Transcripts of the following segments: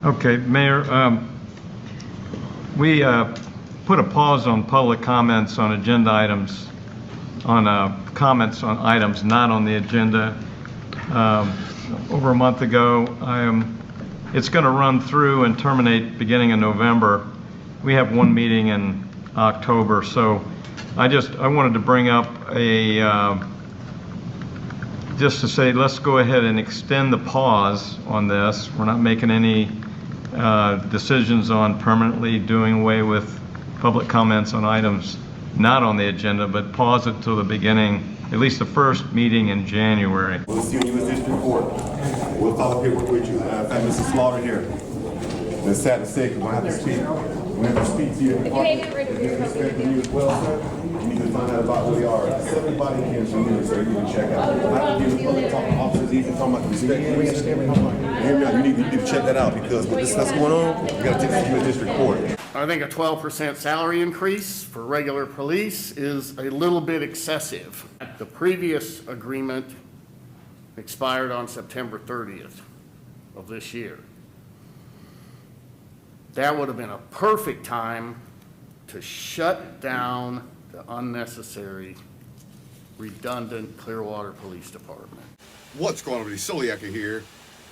Okay, Mayor, we put a pause on public comments on agenda items, on comments on items not on the agenda over a month ago. It's going to run through and terminate beginning in November. We have one meeting in October, so I wanted to bring up just to say, let's go ahead and extend the pause on this. We're not making any decisions on permanently doing away with public comments on items not on the agenda, but pause it till the beginning, at least the first meeting in January. We'll see you in district court. We'll follow paperwork with you. Mrs. Slaughter here. It's sad to say, because we're going to have to speak. We have to speak to you. If you as well, sir, you need to find out about who they are. Everybody can see, sir. You can check out. I can give public talking officers, even talking about the respect. Hear me out. You need to check that out, because with this stuff going on, you got to take you to district court. I think a 12% salary increase for regular police is a little bit excessive. The previous agreement expired on September 30th of this year. That would have been a perfect time to shut down the unnecessary, redundant Clearwater Police Department. What's going on, everybody? Celiac here,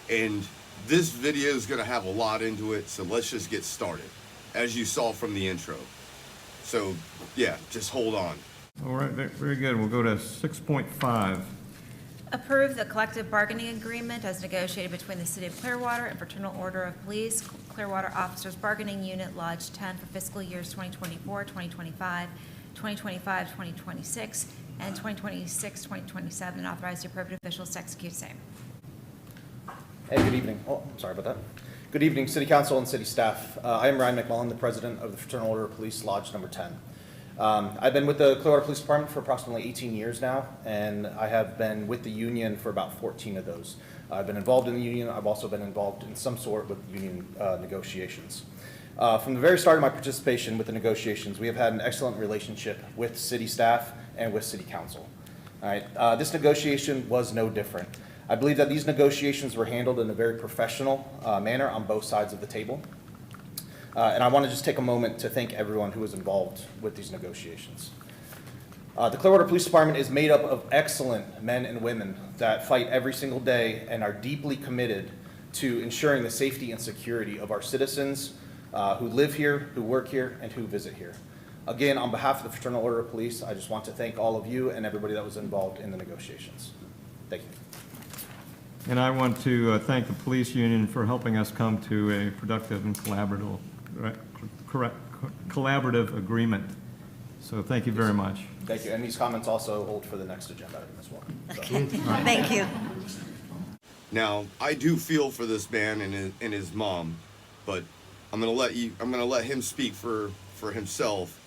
and this video is going to have a lot into it, so let's just get started, as you saw from the intro. So, yeah, just hold on. All right, very good. We'll go to 6.5. Approve the collective bargaining agreement as negotiated between the City of Clearwater and Fraternal Order of Police, Clearwater Officers Bargaining Unit, Lodge 10 for fiscal years 2024, 2025, 2025, 2026, and 2026, 2027, and authorize the appropriate officials to execute same. Hey, good evening. Oh, sorry about that. Good evening, City Council and City staff. I am Ryan McMullen, the President of the Fraternal Order of Police, Lodge number 10. I've been with the Clearwater Police Department for approximately 18 years now, and I have been with the union for about 14 of those. I've been involved in the union. I've also been involved in some sort with union negotiations. From the very start of my participation with the negotiations, we have had an excellent relationship with city staff and with City Council. All right, this negotiation was no different. I believe that these negotiations were handled in a very professional manner on both sides of the table. And I want to just take a moment to thank everyone who was involved with these negotiations. The Clearwater Police Department is made up of excellent men and women that fight every single day and are deeply committed to ensuring the safety and security of our citizens who live here, who work here, and who visit here. Again, on behalf of the Fraternal Order of Police, I just want to thank all of you and everybody that was involved in the negotiations. Thank you. And I want to thank the police union for helping us come to a productive and collaborative agreement. So thank you very much. Thank you. And these comments also hold for the next agenda item as well. So. Thank you. Now, I do feel for this man and his mom, but I'm gonna let him speak for himself,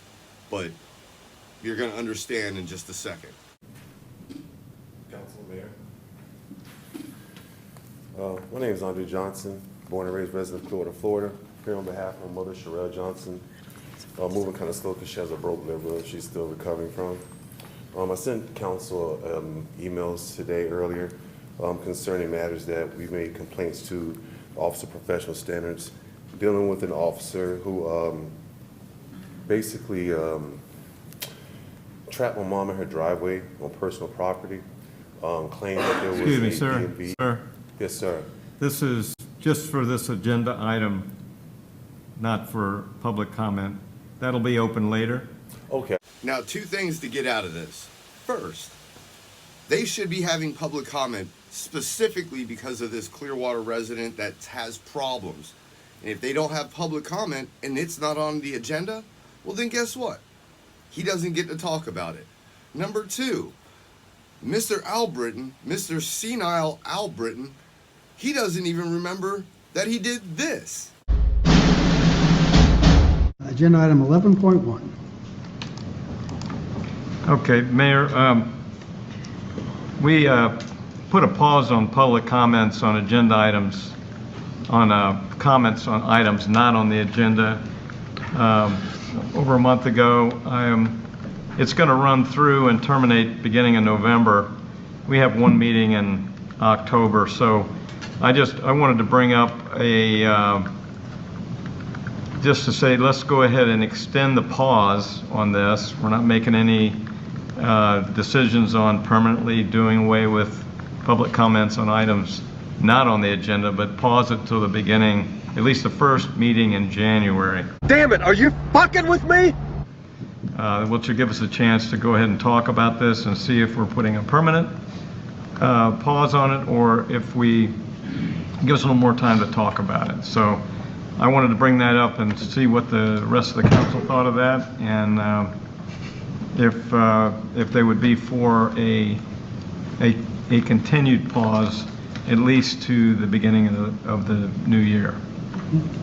but you're gonna understand in just a second. Council, Mayor. My name is Andre Johnson, born and raised resident of Clearwater, Florida. Here on behalf of my mother, Sherelle Johnson. Moving kind of slow because she has a broke liver she's still recovering from. I sent council emails today earlier concerning matters that we've made complaints to Officer Professional Standards, dealing with an officer who basically trapped my mom in her driveway on personal property, claimed that there was Excuse me, a sir. DMV. Sir, Yes, sir. this is just for this agenda item, not for public comment. That'll be open later. Okay. Now, two things to get out of this. First, they should be having public comment specifically because of this Clearwater resident that has problems. And if they don't have public comment and it's not on the agenda, well then guess what? He doesn't get to talk about it. Number two, Mr. Albritton, Mr. Senile Albritton, he doesn't even remember that he did this. Agenda item 11.1. Okay, Mayor, we put a pause on public comments on agenda items, on comments on items not on the agenda over a month ago. It's going to run through and terminate beginning in November. We have one meeting in October, so I wanted to bring up just to say, let's go ahead and extend the pause on this. We're not making any decisions on permanently doing away with public comments on items not on the agenda, but pause it till the beginning, at least the first meeting in January. Damn it, are you fucking with me? Which will give us a chance to go ahead and talk about this and see if we're putting a permanent pause on it, or if we give us a little more time to talk about it. So I wanted to bring that up and see what the rest of the council thought of that, and if they would be for a continued pause, at least to the beginning of the new year.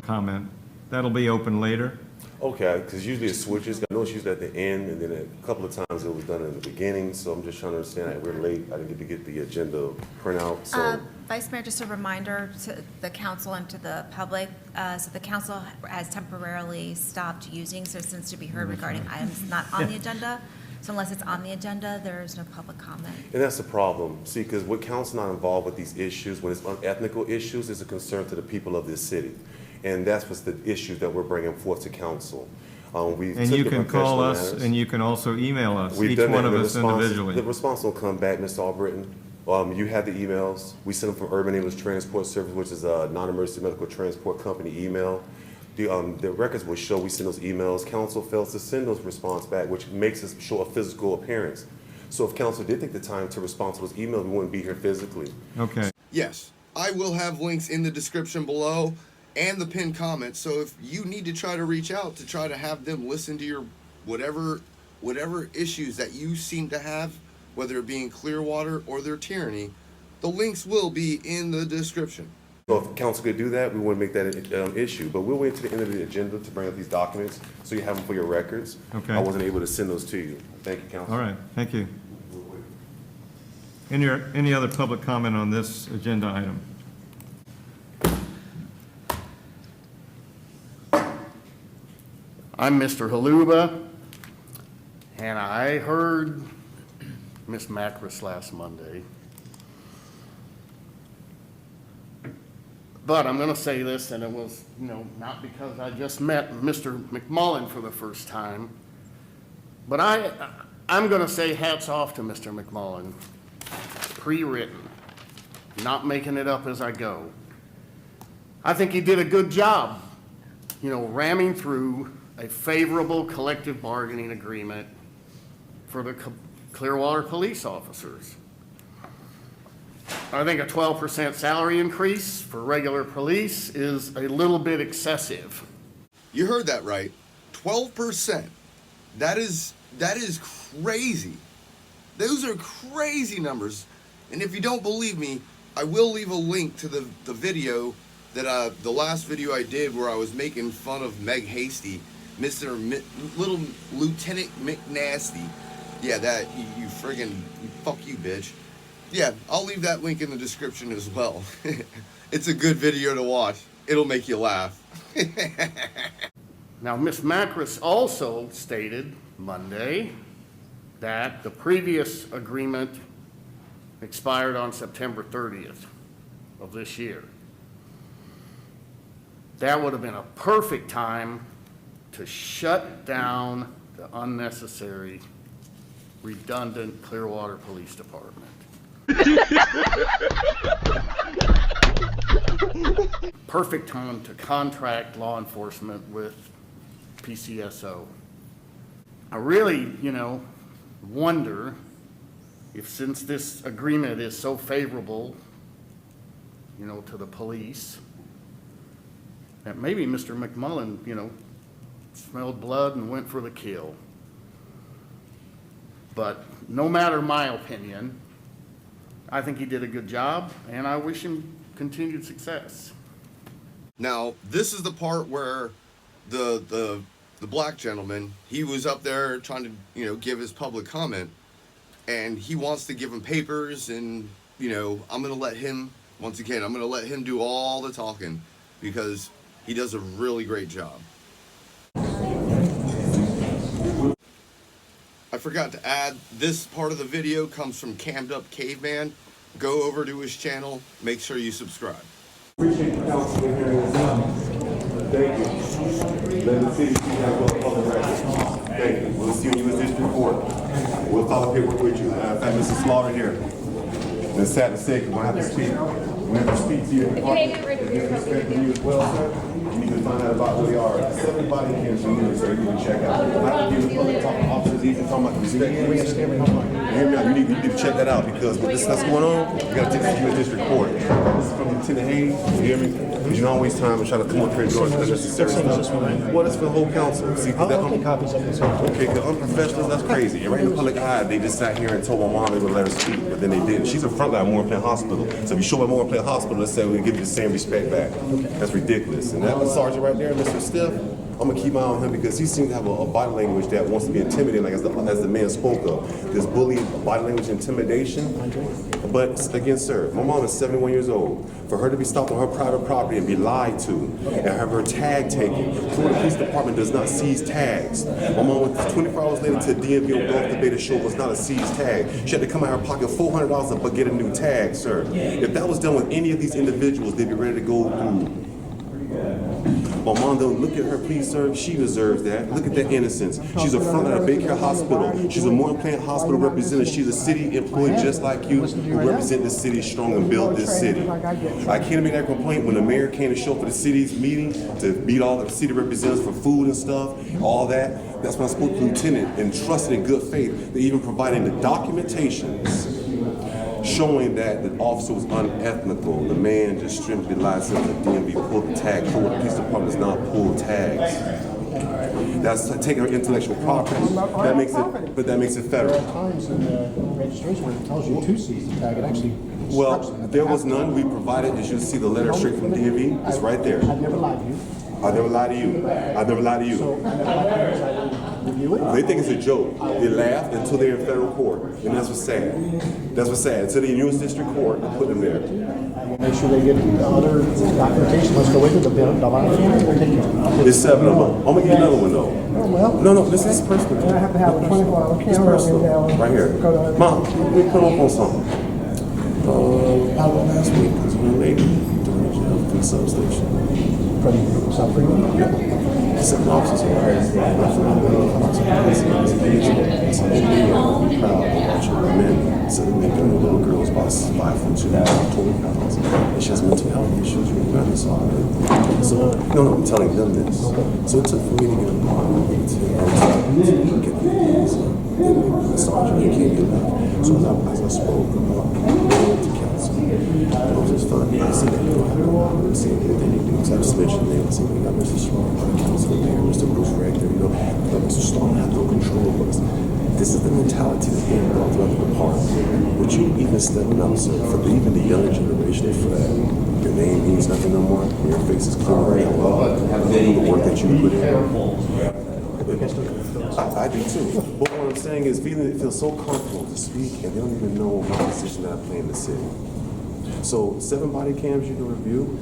Comment. That'll be open later. Okay, because usually it switches. I know it's usually at the end, and then a couple of times it was done in the beginning, so I'm just trying to understand that we're late. I didn't get to get the agenda printout, so. Vice Mayor, just a reminder to the council and to the public, so the council has temporarily stopped using citizens to be heard regarding items not on the agenda. So unless it's on the agenda, there is no public comment. And that's the problem. See, because what council's not involved with these issues, when it's unethical issues, is a concern to the people of this city. And that's what's the issues that we're bringing forth to council. And you can call us, and you can also email us, each one of us individually. The response will come back, Mr. Albritton. You have the emails. We send them from Urban English Transport Service, which is a non-emergency medical transport company email. The records will show we send those emails. Council fails to send those response back, which makes us show a physical appearance. So if council did take the time to respond to those emails, we wouldn't be here physically. Okay. Yes, I will have links in the description below and the pinned comments. So if you need to try to reach out to try to have them listen to your whatever issues that you seem to have, whether it be in Clearwater or their tyranny, the links will be in the description. So if council could do that, we wouldn't make that an issue. But we'll wait to the end of the agenda to bring up these documents so you have them for your records. Okay. I wasn't able to send those to you. Thank you, council. All right, thank you. Any other public comment on this agenda item? I'm Mr. Haluba, and I heard Ms. Macris last Monday. But I'm going to say this, and it was, not because I just met Mr. McMullen for the first time, but I'm going to say hats off to Mr. McMullen. Pre-written, not making it up as I go. I think he did a good job, ramming through a favorable collective bargaining agreement for the Clearwater police officers. I think a 12% salary increase for regular police is a little bit excessive. You heard that right. 12%. That is crazy. Those are crazy numbers. And if you don't believe me, I will leave a link to the video that the last video I did where I was making fun of Meg Hasty, little Lieutenant McNasty. Yeah, that you friggin' fuck you, bitch. Yeah, I'll leave that link in the description as well. It's a good video to watch. It'll make you laugh. Now, Ms. Macris also stated Monday that the previous agreement expired on September 30th of this year. That would have been a perfect time to shut down the unnecessary, redundant Clearwater Police Department. Perfect time to contract law enforcement with PCSO. I really, wonder if, since this agreement is so favorable, to the police, that maybe Mr. McMullen, smelled blood and went for the kill. But no matter my opinion, I think he did a good job, and I wish him continued success. Now, this is the part where the black gentleman, he was up there trying to, give his public comment, and he wants to give him papers, and, I'm going to let him, once again, I'm going to let him do all the talking, because he does a really great job. I forgot to add, this part of the video comes from Cammed Up Caveman. go over to his channel. Make sure you subscribe. Appreciate the council for hearing us out. Thank you. Let the city see how well public record. Thank you. We'll see you in district court. We'll follow paperwork with you. In fact, Mr. Slaughter here. And it's sad to say, because we're going to have to speak. We have to speak to your department. If you respect you as well, sir, you need to find out about who they are. 7 body cams in here, so you need to check out. Not to give the public talking officers, even talking about the respect. Hear me out. You need to check that out, because with this stuff's going on, you got to take this to your district court. This is from Lieutenant Hayes. You hear me? Because you don't waste time and try to come up here and do unnecessary stuff. Well, it's for the whole council. See, I'll take copies of this. okay, the unprofessionals, that's crazy. And right in the public eye, they just sat here and told my mom they would let her speak, but then they didn't. She's a frontline at Warren Plant Hospital. So if you show up at Warren Plant Hospital, let's say we give you the same respect back. That's ridiculous. And that sergeant right there, Mr. Stiff, I'm gonna keep my eye on him, because he seems to have a body language that wants to be intimidating, like as the man spoke of. This bullying, body language intimidation. But again, sir, my mom is 71 years old. For her to be stopped on her private property and be lied to and have her tag taken, Florida Police Department does not seize tags. My mom went 24 hours later to DMV on Gulf Debate show, was not a seized tag. She had to come out of her pocket $400 to get a new tag, sir. If that was done with any of these individuals, they'd be ready to go through. My mom, don't look at her, please, sir. She deserves that. Look at that innocence. She's a frontline at Baycare Hospital. She's a Warren Plant Hospital representative. She's a city employee just like you, who represent this city strong and build this city. I can't make that complaint when the mayor came to show up for the city's meeting to meet all the city representatives for food and stuff, all that. That's when I spoke to the lieutenant and trusted in good faith. They even providing the documentations showing that the officer was unethical. The man just simply lied to the DMV, pulled the tag. The police department does not pull tags. That's taking our intellectual property. That makes it, but that makes it federal. There are times in the registration where it tells you to seize the tag. It actually Well, instructs them. there was none. We provided, as you see the letter straight from DMV. It's right there. I've never lied to you. I never lied to you. I never lied to you. So, I will review it. They think it's a joke. They laugh until they're in federal court, and that's what's sad. That's what's sad. Until they're in U.S. District Court, they put them there. We'll make sure they get the other documentation. Let's go with it. The bond form. We'll take care of it. There's 7 of them. I'm gonna give you another one though. Oh, well. No, this is personal. I have to have a 24-hour It's camera. personal. Right here. Mom, we put up on something. Last week, there's one lady doing a job from the substation. From South Freedom? Yeah. 7 officers are hired. It's men, 7 men, and the little girl is about 5'2", 20 pounds. And she has mental health issues. So, no, I'm telling them this. So it took for me to get a bond to get these. The sergeant, he can't get enough. So as I spoke about going to council, it was just fun. I said that you don't have to walk and see anything you do. So I just mentioned that. I said, we got Mr. Strong, the council there, Mr. Bruce Rector, but Mr. Strong had no control of us. This is the mentality that's being brought throughout the department. Would you even stepping up, sir, for even the younger generation, for that? Your name means nothing no more. Your face is clear right well. The work that you put in. I do too. But what I'm saying is, they feel so comfortable to speak, and they don't even know my position that I play in the city. So 7 body cams you can review.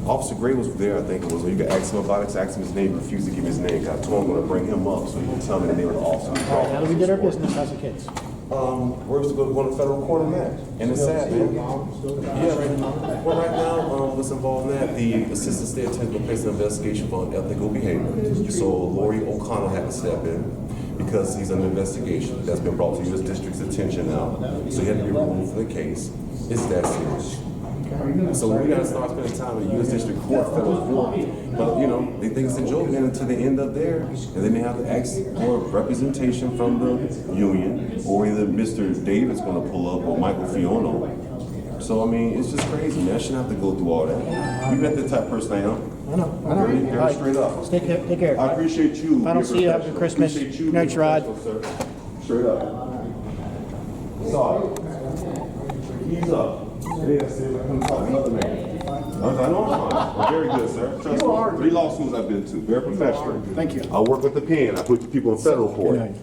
Officer Gray was there, I think it was. You could ask him about it, ask him his name, refused to give his name. I told him I'm going to bring him up so he can tell me the name of the officer. All right, now that we did our business, how's the kids? We're supposed to go to federal court on that. And it's sad, man. Yeah, well, right now, what's involved in that? The assistant state attorney will place an investigation for unethical behavior. So Lori O'Connell had to step in because he's under investigation. That's been brought to U.S. District's attention now. So he had to be removed from the case. It's that serious. So we got to start spending time in U.S. District Court, federal court. But, they think it's a joke until they end up there. And then they have to ask for representation from the union, or either Mr. David's going to pull up, or Michael Fiono. So, it's just crazy, man. I shouldn't have to go through all that. You met the type of person I am. I know. Very straight up. Take care. I appreciate you. If I don't see you after Christmas, Appreciate you, next ride. Straight up. Sorry. Ease up. Yes, come talk another man. I know I'm fine. Very good, sir. Trust me. 3 law schools I've been to. Very professional. Thank you. I work with the pen. I put people in federal court. Good night.